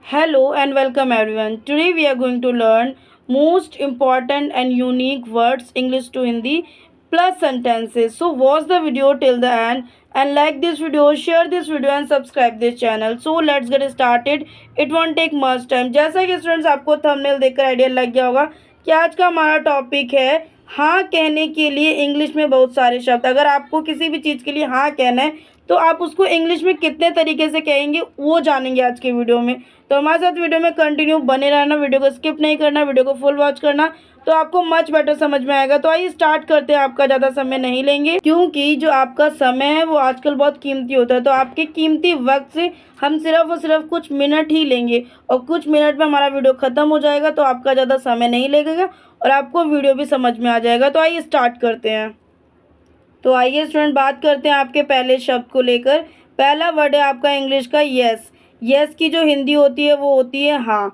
Hello and welcome everyone. Today we are going to learn most important and unique words English to Hindi plus sentences. So watch the video till the end and like this video, share this video and subscribe this channel. So let's get started. It won't take much time. जैसा कि students आपको thumbnail देखकर idea लग गया होगा कि आज का हमारा टॉपिक है हाँ कहने के लिए इंग्लिश में बहुत सारे शब्द। अगर आपको किसी भी चीज़ के लिए हाँ कहना है तो आप उसको इंग्लिश में कितने तरीके से कहेंगे वो जानेंगे आज के वीडियो में। तो हमारे साथ वीडियो में कंटिन्यू बने रहना, वीडियो को स्किप नहीं करना, वीडियो को फुल वॉच करना, तो आपको मच बेटर समझ में आएगा। तो आइए स्टार्ट करते हैं। आपका ज़्यादा समय नहीं लेंगे क्योंकि जो आपका समय है वो आजकल बहुत कीमती होता है। तो आपके कीमती वक्त से हम सिर्फ और सिर्फ कुछ मिनट ही लेंगे और कुछ मिनट में हमारा वीडियो ख़त्म हो जाएगा। तो आपका ज़्यादा समय नहीं लगेगा और आपको वीडियो भी समझ में आ जाएगा। तो आइए स्टार्ट करते हैं। तो आइए स्टूडेंट बात करते हैं आपके पहले शब्द को लेकर। पहला वर्ड है आपका इंग्लिश का यस। यस की जो हिंदी होती है वो होती है हाँ।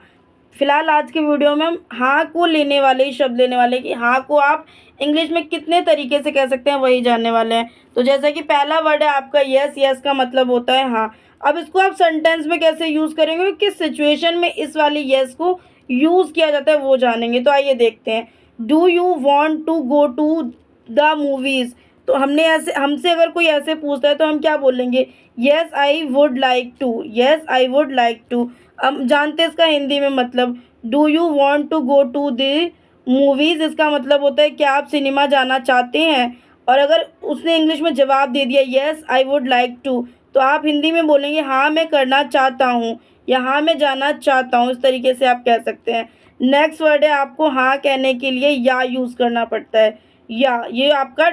फिलहाल आज के वीडियो में हम हाँ को लेने वाले ही शब्द लेने वाले कि हाँ को आप इंग्लिश में कितने तरीके से कह सकते हैं वही जानने वाले हैं। तो जैसा कि पहला वर्ड है आपका यस। यस का मतलब होता है हाँ। अब इसको आप सेंटेंस में कैसे यूज़ करेंगे, किस सिचुएशन में इस वाली यस को यूज़ किया जाता है वो जानेंगे। तो आइए देखते हैं। Do you want to go to the movies. तो हमसे अगर कोई ऐसे पूछता है तो हम क्या बोलेंगे, yes I would like to. Yes I would like to. हम जानते हैं इसका हिंदी में मतलब। Do you want to go to the movies, इसका मतलब होता है क्या आप सिनेमा जाना चाहते हैं। और अगर उसने इंग्लिश में जवाब दे दिया yes I would like to, तो आप हिंदी में बोलेंगे हाँ मैं करना चाहता हूँ या हाँ मैं जाना चाहता हूँ। इस तरीके से आप कह सकते हैं। नेक्स्ट वर्ड है आपको हाँ कहने के लिए या यूज़ करना पड़ता है। या ये आपका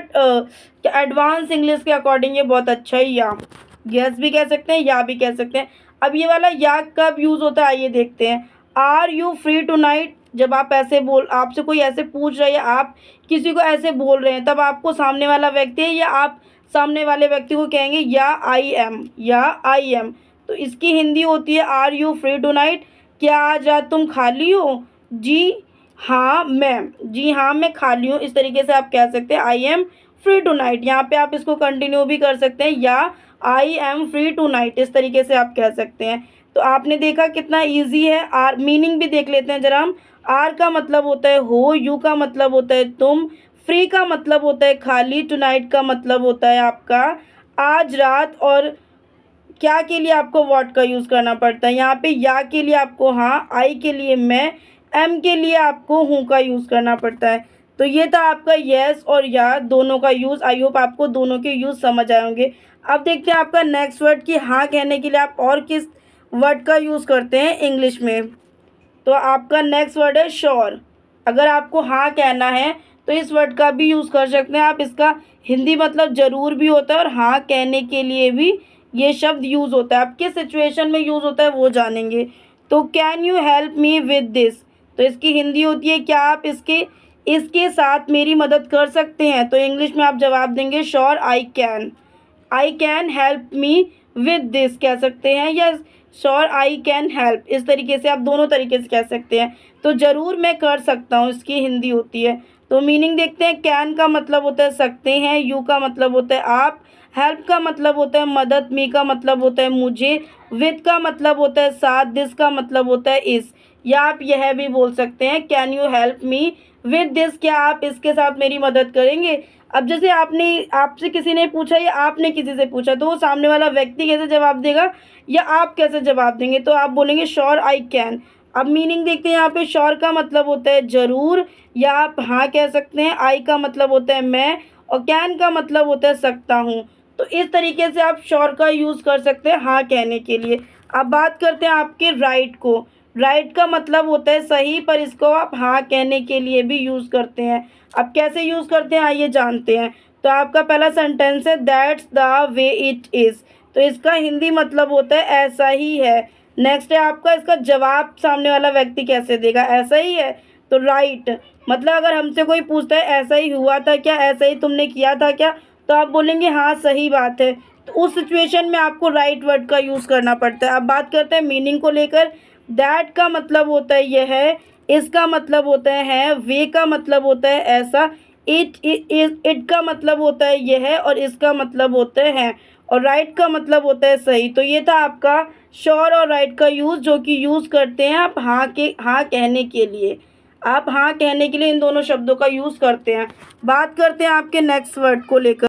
एडवांस इंग्लिश के अकॉर्डिंग ये बहुत अच्छा है। या यस भी कह सकते हैं या भी कह सकते हैं। अब ये वाला या कब यूज़ होता है आइए देखते हैं। Are you free tonight. जब आप ऐसे आपसे कोई ऐसे पूछ रहा है या आप किसी को ऐसे बोल रहे हैं तब आपको सामने वाला व्यक्ति है या आप सामने वाले व्यक्ति को कहेंगे या आई एम। या आई एम। तो इसकी हिंदी होती है are you free tonight. क्या आज रात तुम खाली हो। जी हाँ मैम। जी हाँ मैं खाली हूँ। इस तरीके से आप कह सकते हैं I am free tonight. यहाँ पे आप इसको कंटिन्यू भी कर सकते हैं या I am free tonight. इस तरीके से आप कह सकते हैं। तो आपने देखा कितना इजी है। आर मीनिंग भी देख लेते हैं जरा हम। आर का मतलब होता है हो, यू का मतलब होता है तुम, फ्री का मतलब होता है खाली, टू नाइट का मतलब होता है आपका आज रात, और क्या के लिए आपको व्हाट का यूज़ करना पड़ता है। यहाँ पे या के लिए आपको हाँ, आई के लिए मैं, एम के लिए आपको हूँ का यूज़ करना पड़ता है। तो ये था आपका येस और या दोनों का यूज़। आई होप आपको दोनों के यूज़ समझ आए होंगे। अब देखते हैं आपका नेक्स्ट वर्ड कि हाँ कहने के लिए आप और किस वर्ड का यूज़ करते हैं इंग्लिश में। तो आपका नेक्स्ट वर्ड है श्योर। अगर आपको हाँ कहना है तो इस वर्ड का भी यूज़ कर सकते हैं आप। इसका हिंदी मतलब ज़रूर भी होता है और हाँ कहने के लिए भी ये शब्द यूज़ होता है। आप किस सिचुएशन में यूज़ होता है वो जानेंगे। तो can you help me with this. तो इसकी हिंदी होती है क्या आप इसके साथ मेरी मदद कर सकते हैं। तो इंग्लिश में आप जवाब देंगे sure I can. I can help me with this कह सकते हैं या श्योर आई कैन हेल्प। इस तरीके से आप दोनों तरीके से कह सकते हैं। तो ज़रूर मैं कर सकता हूँ इसकी हिंदी होती है। तो मीनिंग देखते हैं। कैन का मतलब होता है सकते हैं, यू का मतलब होता है आप, हेल्प का मतलब होता है मदद, मी का मतलब होता है मुझे, विद का मतलब होता है साथ, दिस का मतलब होता है इस। या आप यह भी बोल सकते हैं can you help me with this, क्या आप इसके साथ मेरी मदद करेंगे। अब जैसे आपसे किसी ने पूछा या आपने किसी से पूछा तो वो सामने वाला व्यक्ति कैसे जवाब देगा या आप कैसे जवाब देंगे। तो आप बोलेंगे श्योर आई कैन। अब मीनिंग देखते हैं। यहाँ पे श्योर का मतलब होता है ज़रूर या आप हाँ कह सकते हैं, आई का मतलब होता है मैं और कैन का मतलब होता है सकता हूँ। तो इस तरीके से आप श्योर का यूज़ कर सकते हैं हाँ कहने के लिए। अब बात करते हैं आपके राइट को। राइट का मतलब होता है सही, पर इसको आप हाँ कहने के लिए भी यूज़ करते हैं। अब कैसे यूज़ करते हैं आइए जानते हैं। तो आपका पहला सेंटेंस है that's the way it is. तो इसका हिंदी मतलब होता है ऐसा ही है। नेक्स्ट है आपका इसका जवाब सामने वाला व्यक्ति कैसे देगा, ऐसा ही है। तो राइट मतलब अगर हमसे कोई पूछता है ऐसा ही हुआ था क्या, ऐसा ही तुमने किया था क्या, तो आप बोलेंगे हाँ सही बात है। तो उस सिचुएशन में आपको राइट वर्ड का यूज़ करना पड़ता है। अब बात करते हैं मीनिंग को लेकर। दैट का मतलब होता है यह है, इसका मतलब होता है, वे का मतलब होता है ऐसा, इट का मतलब होता है यह है और इसका मतलब होता है और राइट का मतलब होता है सही। तो ये था आपका श्योर और राइट का यूज़, जो कि यूज़ करते हैं आप हाँ कहने के लिए। आप हाँ कहने के लिए इन दोनों शब्दों का यूज़ करते हैं। बात करते हैं आपके नेक्स्ट वर्ड को लेकर।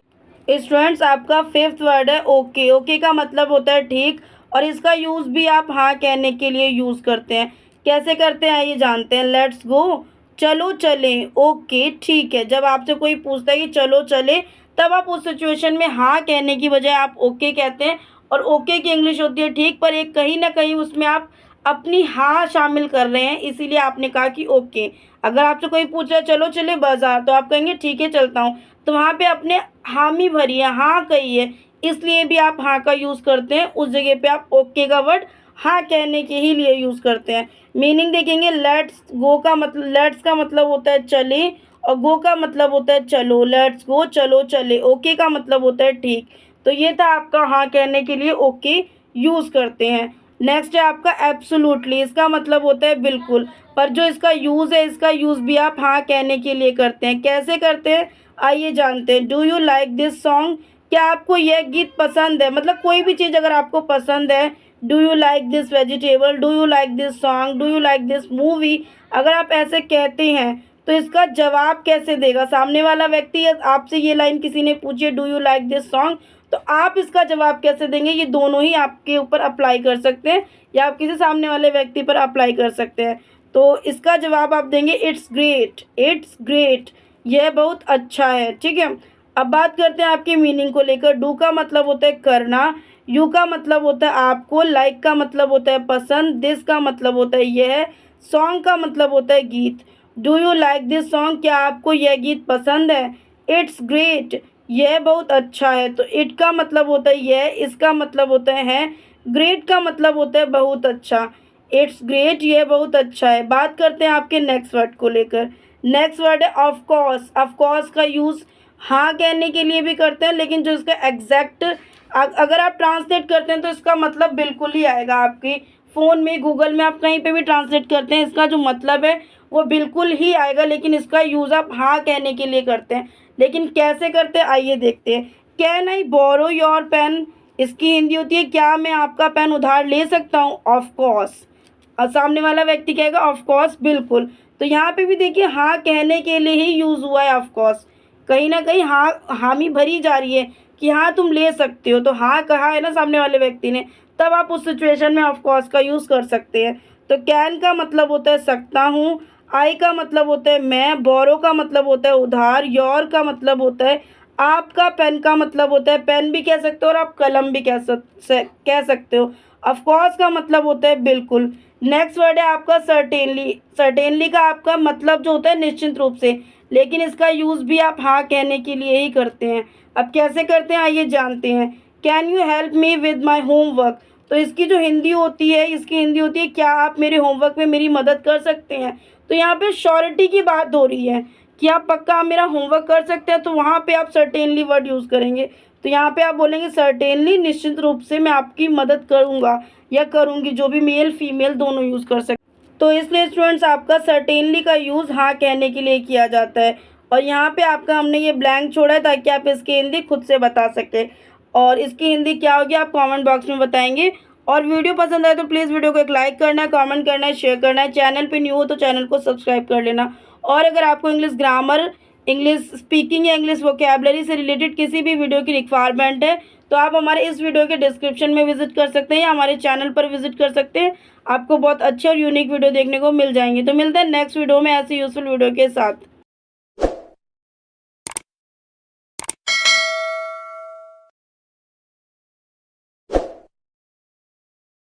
स्टूडेंट्स, आपका फिफ्थ वर्ड है ओके। ओके का मतलब होता है ठीक, और इसका यूज़ भी आप हाँ कहने के लिए यूज़ करते हैं। कैसे करते हैं ये जानते हैं। लेट्स गो, चलो चलें, ओके ठीक है। जब आपसे कोई पूछता है कि चलो चले, तब आप उस सिचुएशन में हाँ कहने की बजाय आप ओके कहते हैं। और ओके की इंग्लिश होती है ठीक, पर एक कहीं ना कहीं उसमें आप अपनी हाँ शामिल कर रहे हैं, इसीलिए आपने कहा कि ओके। अगर आपसे कोई पूछ रहा है चलो चले बाज़ार, तो आप कहेंगे ठीक है चलता हूँ, तो वहाँ पे आपने हामी भरी है, हाँ कही है, इसलिए भी आप हाँ का यूज़ करते हैं। उस जगह पे आप ओके का वर्ड हाँ कहने के ही लिए यूज़ करते हैं। मीनिंग देखेंगे, लेट्स गो का मतलब, लेट्स का मतलब होता है चले, और गो का मतलब होता है चलो। लेट्स गो, चलो चले। ओके का मतलब होता है ठीक। तो ये था आपका हाँ कहने के लिए ओके यूज़ करते हैं। नेक्स्ट है आपका एब्सोल्युटली। इसका मतलब होता है बिल्कुल, पर जो इसका यूज़ है, इसका यूज़ भी आप हाँ कहने के लिए करते हैं। कैसे करते हैं आइए जानते हैं। Do you like this song, क्या आपको यह गीत पसंद है। मतलब कोई भी चीज़ अगर आपको पसंद है, do you like this vegetable, do you like this song, do you like this movie, अगर आप ऐसे कहते हैं तो इसका जवाब कैसे देगा सामने वाला व्यक्ति। आपसे ये लाइन किसी ने पूछी है, do you like this song, तो आप इसका जवाब कैसे देंगे। ये दोनों ही आपके ऊपर अप्लाई कर सकते हैं, या आप किसी सामने वाले व्यक्ति पर अप्लाई कर सकते हैं। तो इसका जवाब आप देंगे इट्स ग्रेट, इट्स ग्रेट, यह बहुत अच्छा है। ठीक है, अब बात करते हैं आपकी मीनिंग को लेकर। डू का मतलब होता है करना, यू का मतलब होता है आपको, लाइक का मतलब होता है पसंद, दिस का मतलब होता है यह, सॉन्ग का मतलब होता है गीत। Do you like this song, क्या आपको यह गीत पसंद है। इट्स ग्रेट, यह बहुत अच्छा है। तो इट का मतलब होता है यह, इसका मतलब होता है ग्रेट का मतलब होता है बहुत अच्छा। इट्स ग्रेट, यह बहुत अच्छा है। बात करते हैं आपके नेक्स्ट वर्ड को लेकर। नेक्स्ट वर्ड है ऑफ कोर्स। ऑफ कोर्स का यूज़ हाँ कहने के लिए भी करते हैं, लेकिन जो इसका एग्जैक्ट अगर आप ट्रांसलेट करते हैं तो इसका मतलब बिल्कुल ही आएगा। आपकी फ़ोन में, गूगल में, आप कहीं पे भी ट्रांसलेट करते हैं, इसका जो मतलब है वो बिल्कुल ही आएगा, लेकिन इसका यूज़ आप हाँ कहने के लिए करते हैं। लेकिन कैसे करते हैं आइए देखते हैं। Can I borrow your pen, इसकी हिंदी होती है क्या मैं आपका पेन उधार ले सकता हूँ। ऑफ कोर्स, और सामने वाला व्यक्ति कहेगा ऑफ कोर्स, बिल्कुल। तो यहाँ पे भी देखिए हाँ कहने के लिए ही यूज़ हुआ है ऑफ कोर्स। कहीं ना कहीं हाँ हामी भरी जा रही है कि हाँ तुम ले सकते हो, तो हाँ कहा है ना सामने वाले व्यक्ति ने, तब आप उस सिचुएशन में ऑफ कोर्स का यूज़ कर सकते हैं। तो कैन का मतलब होता है सकता हूँ, आई का मतलब होता है मैं, बोरो का मतलब होता है उधार, योर का मतलब होता है आपका, पेन का मतलब होता है पेन भी कह सकते हो और आप कलम भी कह सकते हो। ऑफ कोर्स का मतलब होता है बिल्कुल। नेक्स्ट वर्ड है आपका सर्टेनली। सर्टेनली का आपका मतलब जो होता है निश्चित रूप से, लेकिन इसका यूज़ भी आप हाँ कहने के लिए ही करते हैं। अब कैसे करते हैं आइए जानते हैं। Can you help me with my homework, तो इसकी जो हिंदी होती है, इसकी हिंदी होती है क्या आप मेरे होमवर्क में मेरी मदद कर सकते हैं। तो यहाँ पे श्योरिटी की बात हो रही है कि आप पक्का मेरा होमवर्क कर सकते हैं, तो वहाँ पे आप सर्टेनली वर्ड यूज़ करेंगे। तो यहाँ पे आप बोलेंगे सर्टेनली, निश्चित रूप से मैं आपकी मदद करूँगा या करूँगी, जो भी मेल फीमेल दोनों यूज़ कर सकते। तो इसलिए स्टूडेंट्स आपका सर्टेनली का यूज़ हाँ कहने के लिए किया जाता है। और यहाँ पे आपका हमने ये ब्लैंक छोड़ा है ताकि आप इसकी हिंदी खुद से बता सकें। और इसकी हिंदी क्या होगी आप कमेंट बॉक्स में बताएंगे। और वीडियो पसंद आए तो प्लीज़ वीडियो को एक लाइक करना है, कमेंट करना है, शेयर करना है। चैनल पे न्यू हो तो चैनल को सब्सक्राइब कर लेना। और अगर आपको इंग्लिश ग्रामर, इंग्लिश स्पीकिंग या इंग्लिश वोकेबलरी से रिलेटेड किसी भी वीडियो की रिक्वायरमेंट है, तो आप हमारे इस वीडियो के डिस्क्रिप्शन में विजिट कर सकते हैं या हमारे चैनल पर विजिट कर सकते हैं। आपको बहुत अच्छे और यूनिक वीडियो देखने को मिल जाएंगे। तो मिलते हैं नेक्स्ट वीडियो में ऐसी यूजफुल वीडियो के साथ।